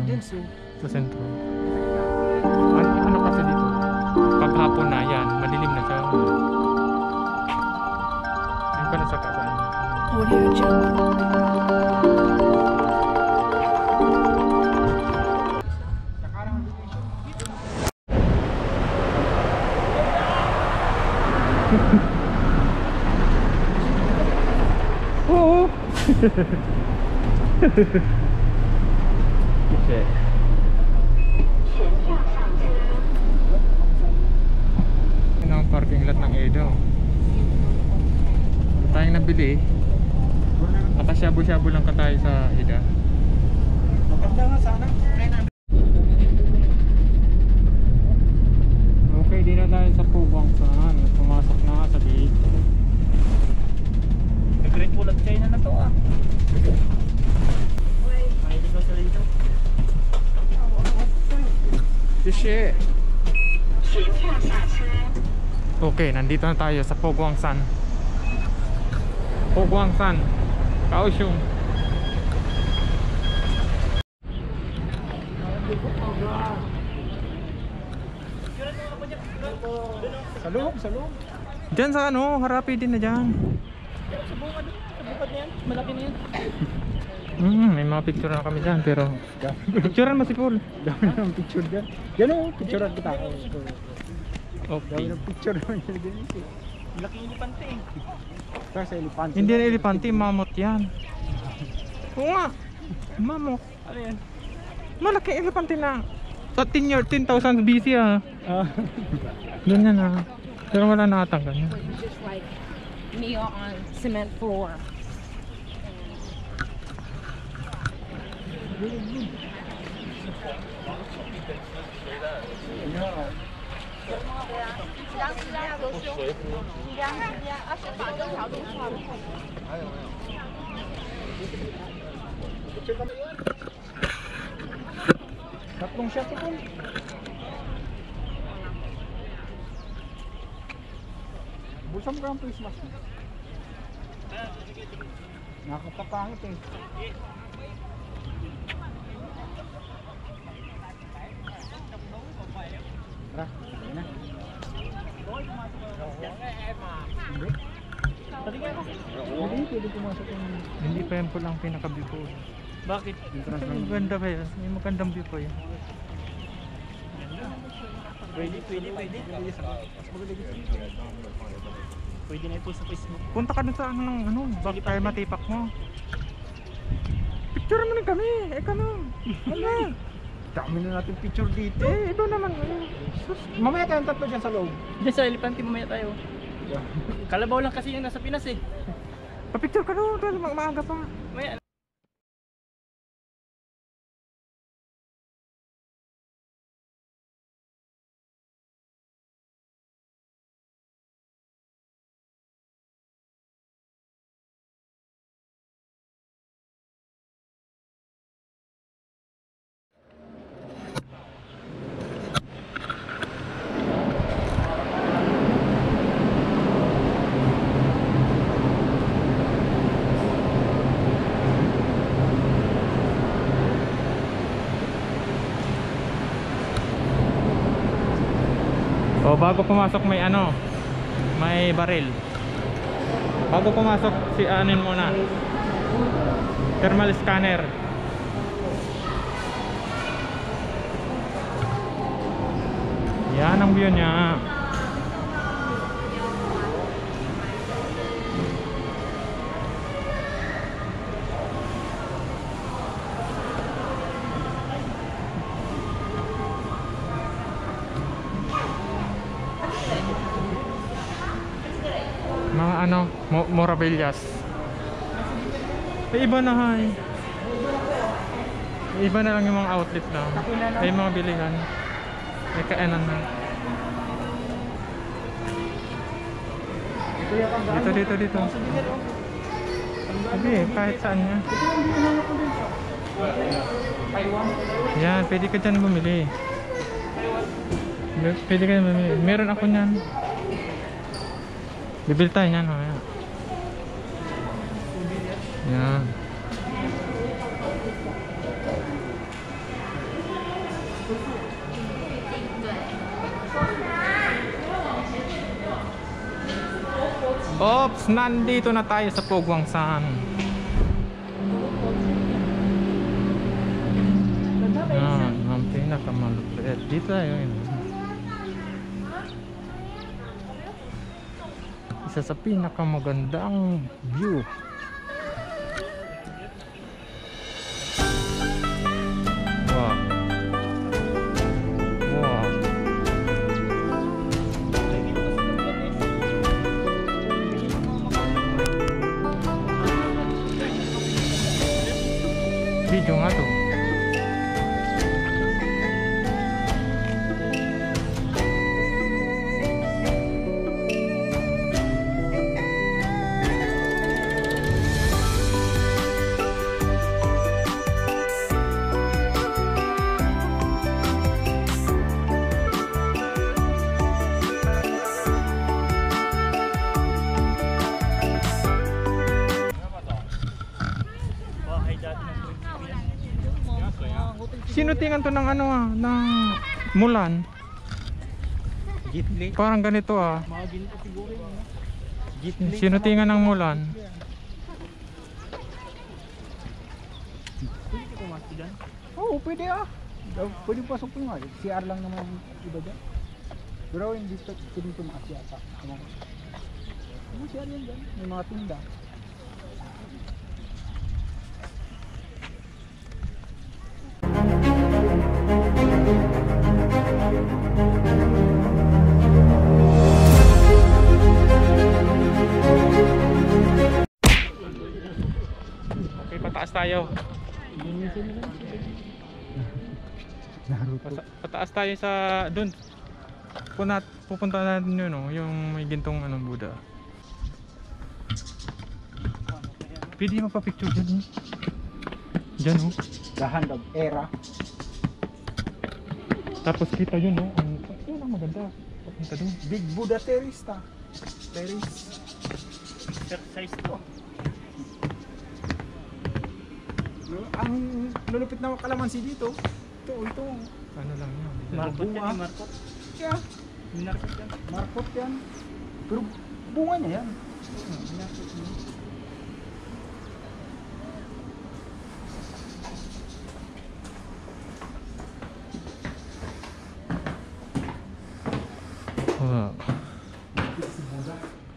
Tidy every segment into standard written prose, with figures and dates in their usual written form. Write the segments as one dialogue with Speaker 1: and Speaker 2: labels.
Speaker 1: dyan
Speaker 2: sa sentro. Ano kasi dito? Paghapon na yan, madilim na siya. Yung pala sa kasaan.
Speaker 3: Audio Jungle.
Speaker 2: Oo. Shit. Yan ang parking lot ng Edo. Tayong nabili. Nakasyabu-syabu lang ka tayo sa Ida.
Speaker 1: Maganda nga sana.
Speaker 2: Okay, di na tayo sa Pugwang saan. Pumasok na sa gate.
Speaker 1: Great Wall of China na to ah. Mahilig ko sa dito.
Speaker 2: Shit. Okay, nandito na tayo sa Pugwangsan. Pugwangsan, Kaohsiung.
Speaker 1: Sa loob, sa loob.
Speaker 2: Diyan sa ano, harapi din na dyan.
Speaker 1: Sa bukad na yan. Malaki na yan.
Speaker 2: May mga picture na kami dyan, pero picturean mo si Paul.
Speaker 1: Dami ng picture dyan. Yan o, picturean kita. Dami
Speaker 2: Okay.
Speaker 1: ng picture naman dyan din eh. Malaking elepante eh. Kaya sa elepante.
Speaker 2: Hindi na elepante, mamot yan. Oo nga, mamot.
Speaker 1: Ano yan?
Speaker 2: Malaking elepante na. Sa 10,000 BC ah. Ganyan ah. Pero wala nakatanggal niya.
Speaker 3: Just like Mia on cement floor.
Speaker 1: Tatlong shot ito. Bulsa mo ka ang face mask mo. Nakakapangit eh. Tara, sige na. Hindi, pwede pumasok yung...
Speaker 2: Hindi pa yan po lang pinaka-view po.
Speaker 1: Bakit?
Speaker 2: Kasi maganda pa yan. May magandang view po yan.
Speaker 1: Pwede. Pwede na i-post sa Facebook.
Speaker 2: Punta ka dun sa ano, bak tayo matipak mo. Picture mo na kami. Ano? Ano?
Speaker 1: Dami na natin picture dito.
Speaker 2: Iba naman.
Speaker 1: Sus, mamaya tayong tatlo dyan sa loob.
Speaker 4: Diyan sa elepante mamaya tayo. Kalabaw lang kasi yung nasa Pinas eh.
Speaker 2: Pa-picture ka doon. Maaga pa.
Speaker 4: Mamaya.
Speaker 2: O bago pumasok may ano, may baril. Bago pumasok si anin muna. Thermal scanner. Yan ang view niya. Mga ano, Moravillas. Iba na hay. Iba na lang yung mga outlet na. Ay mga bilihan. May kainan na. Dito. Hindi, kahit saan niya. Yan, pwede ka dyan bumili. Pwede ka dyan bumili. Meron ako niyan. Bibili tayo niyan, mamaya. Yan. Oops, nandito na tayo sa Pugwangsan. Yan, ang pinakamalupit. Dito tayo yun. Isa sa pinakamagandang view. Wow. Wow. Video nga to.
Speaker 4: Bahay dati ng Pilipinas.
Speaker 2: Sinutingan to ng ano ng Mulan.
Speaker 1: Gitli.
Speaker 2: Parang ganito
Speaker 4: Mga ginto siguro yun. Ano?
Speaker 1: Gitli.
Speaker 2: Sinutingan ng Mulan.
Speaker 4: Pwede ka pumasok dyan?
Speaker 1: Oo, pwede Pwede pasok po nga. CR lang naman yung iba dyan. Pero hindi pwede tumakas yata. Ano CR yan dyan? May mga tinda.
Speaker 2: Okay, pataas tayo.
Speaker 1: Naruto.
Speaker 2: Pataas tayo sa doon. Pupunta natin yun, no? Yung may gintong anong Buddha. Pwede magpa-picture dyan, eh. Dyan, oh.
Speaker 1: The Hand of Era.
Speaker 2: Tapos kita yun, no? Yun ang maganda. Papunta doon.
Speaker 1: Big Buddha Terrace ta. Terrace.
Speaker 4: Exercise to.
Speaker 1: Ang lulupit na kalamansi dito. Ito.
Speaker 2: Ano lang yun.
Speaker 4: Markot yan,
Speaker 1: bunga.
Speaker 4: markot.
Speaker 1: Yeah,
Speaker 4: Minarkot yan.
Speaker 1: markot yan. Pero bunga niya yan. Markot niya.
Speaker 2: Wow.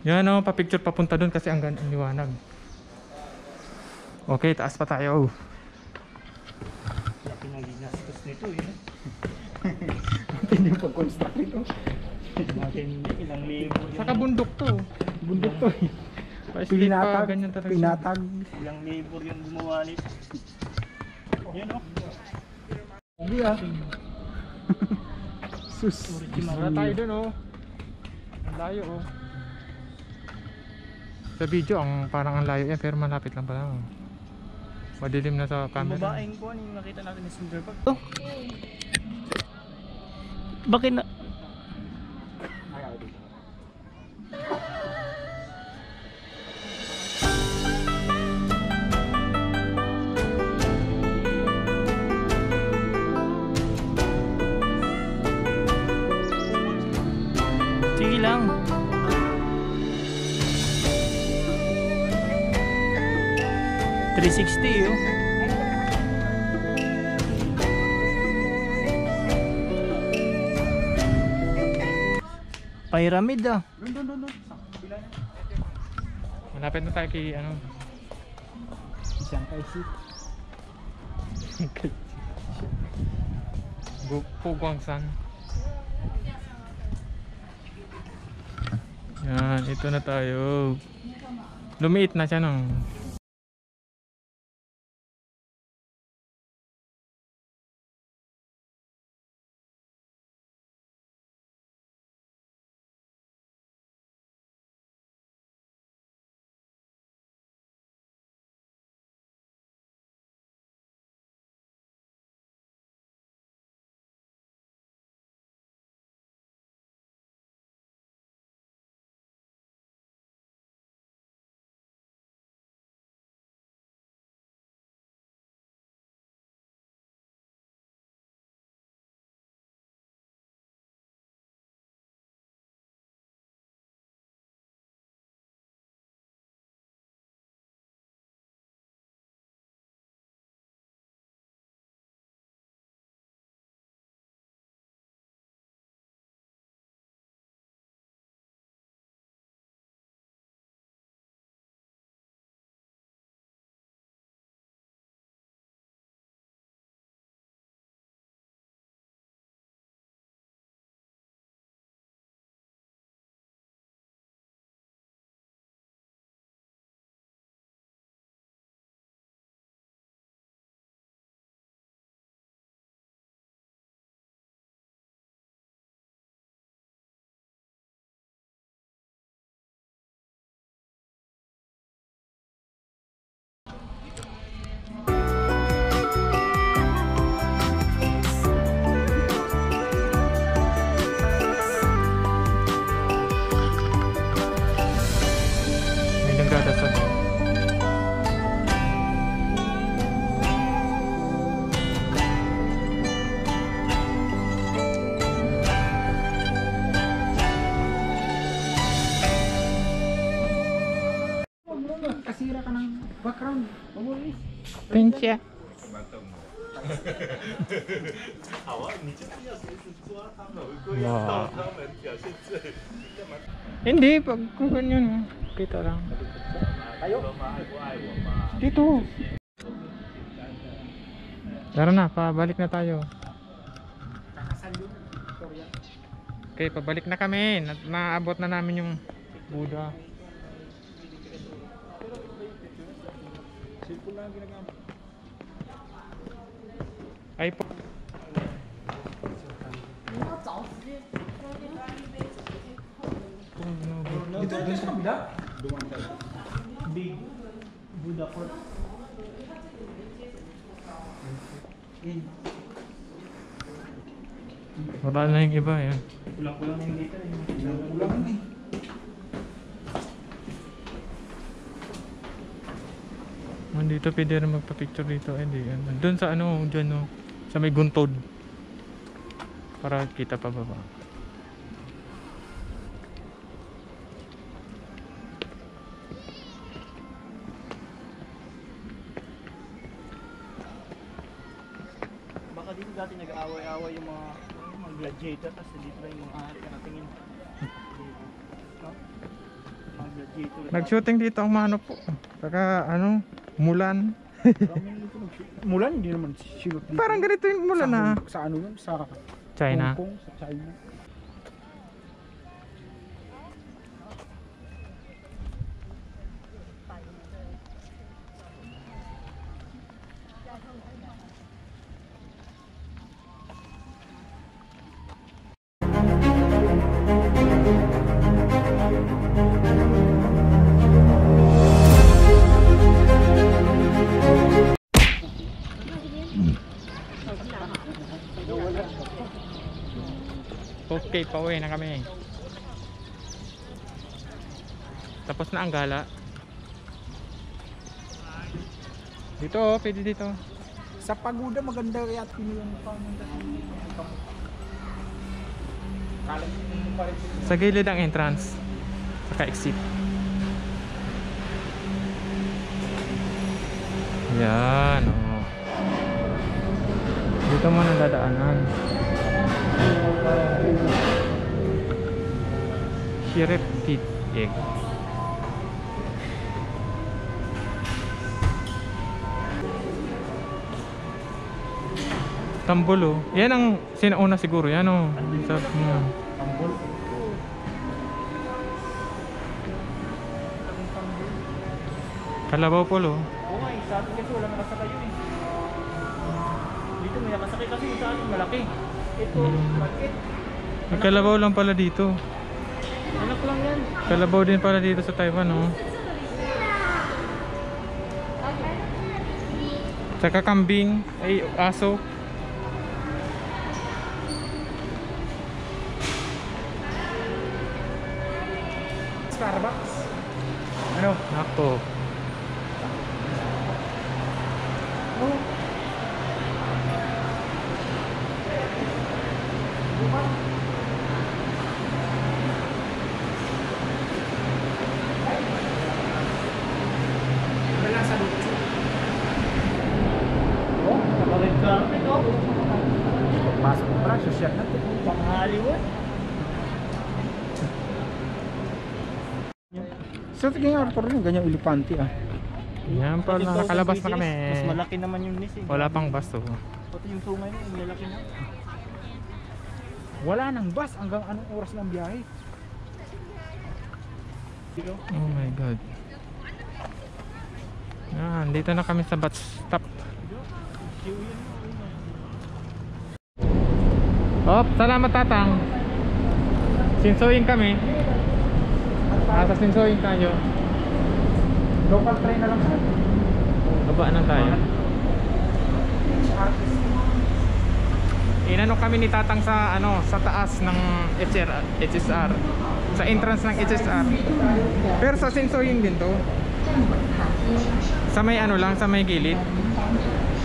Speaker 2: Yan, oh. Pa-picture papunta doon kasi ang liwanag. Okay, taas pa tayo.
Speaker 4: Laki ng ginastos nito eh.
Speaker 1: Hindi yung pag-construct nito.
Speaker 4: Natin ilang libo yun.
Speaker 2: Saka bundok to.
Speaker 1: Bundok to eh.
Speaker 2: Pa-split pa, ganyan talaga siya.
Speaker 1: Pinatag.
Speaker 4: Ilang libo yung gumawa nito. Yan o.
Speaker 1: Ubi Sus.
Speaker 2: Wala tayo doon, oh. Ang layo, oh. Sa video, parang ang layo yan, pero malapit lang pala. Oh. Madilim na sa
Speaker 4: Yung
Speaker 2: camera.
Speaker 4: babaeng ko, ano yung nakita natin ni Silverback? Oh. Bakit na... Sige lang. $360 oh. Pyramid ah.
Speaker 1: Doon.
Speaker 2: Malapit na tayo kay, ano.
Speaker 1: Isang kaisi.
Speaker 2: Pugwangsan. Yan, ito na tayo. Lumiit na siya, no? Pinche. Wow. Hindi, pag kung ganyan, kita lang. Dito. Tara na, pabalik na tayo. Okay, pabalik na kami. Naabot na namin yung Buddha. Ay po.
Speaker 1: Dito sa kabila?
Speaker 4: Big Buddha Fort.
Speaker 2: Wala na yung iba eh.
Speaker 4: Kulang-kulang na yung dito.
Speaker 1: Ulang eh.
Speaker 2: Dito pwede rin magpa-picture dito. Eh, di, doon sa ano, dyan no, sa may guntod. Para kita pa baba.
Speaker 4: Baka dito dati nag-aaway-aaway yung mga gladiator, tapos dito na yung mga ahari ka natingin. No? Mga gladiator.
Speaker 2: Nag-shooting dito ang mano po. Saka ano, Mulan.
Speaker 1: Mulan, hindi naman sinot dito.
Speaker 2: Parang ganito yung Mulan na.
Speaker 1: Sa ano yun? Sa
Speaker 2: China.
Speaker 1: Hong Kong, sa China.
Speaker 2: Okay, pauwi na kami. Tapos na ang gala. Dito, oh, pwede dito.
Speaker 1: Sa pagoda maganda kaya pinulan pa ng
Speaker 2: Sa gilid ang entrance. Saka exit. Yan, oh. Dito mo na dadaanan. Shirep Pit Egg. Tambol oh. Yan ang sinauna siguro. Yan oh.
Speaker 1: Tambol.
Speaker 2: Kalabaw po lo.
Speaker 4: Oo nga, sa atin kasi wala nakasakay yun eh. Dito may nakasakay kasi sa atin malaki. Ito, maliit.
Speaker 2: May kalabaw lang pala dito.
Speaker 4: Anak lang yan.
Speaker 2: Kalabaw din pala dito sa Taiwan oh. Tsaka kambing, ay aso.
Speaker 1: Starbucks. Ano?
Speaker 2: Nako.
Speaker 1: Wala sa luto.
Speaker 4: Oh, naka-red carpet oh.
Speaker 1: Pasok mo pala, social natin.
Speaker 4: Pang Hollywood.
Speaker 1: So, tingin nga rin ganyan elepante ah.
Speaker 2: Yan pala, nakalabas na kami.
Speaker 4: Mas malaki naman yung nis eh.
Speaker 2: Wala pang basto.
Speaker 4: Pati yung tungay mo, yung lalaki na.
Speaker 1: Wala nang bus hanggang anong oras ng biyahe.
Speaker 2: Oh my god. Yan, dito na kami sa bus stop. Oh, salamat tatang. Sinsoing kami. Sa sinsoing tayo.
Speaker 1: Local train na lang ha.
Speaker 2: Baba na tayo. Inano kami ni tatang sa ano, sa taas ng HSR. Sa entrance ng HSR. Pero sa sinsoing din to. Sa may ano lang, sa may gilid.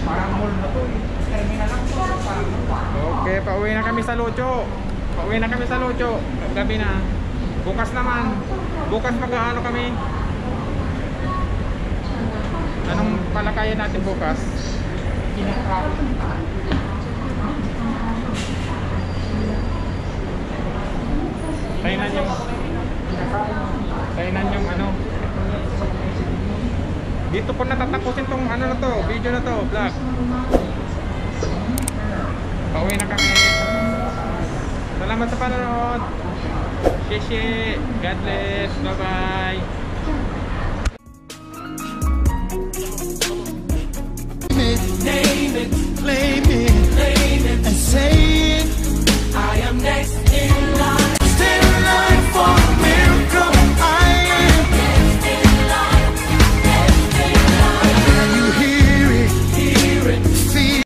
Speaker 1: Parang mall na to eh. Terminal lang to. Parang mall.
Speaker 2: Okay, pauwi na kami sa Lucho. Pauwi na kami sa Lucho. Gabi na. Bukas naman. Bukas mag-ano kami. Anong palakayan natin bukas? Kainan yung ano. Dito ko natatapusin tong ano na to, video na to, vlog. Pauwi na kami. Salamat sa panonood. Shishi. God bless. Bye-bye.
Speaker 5: Name it, claim it,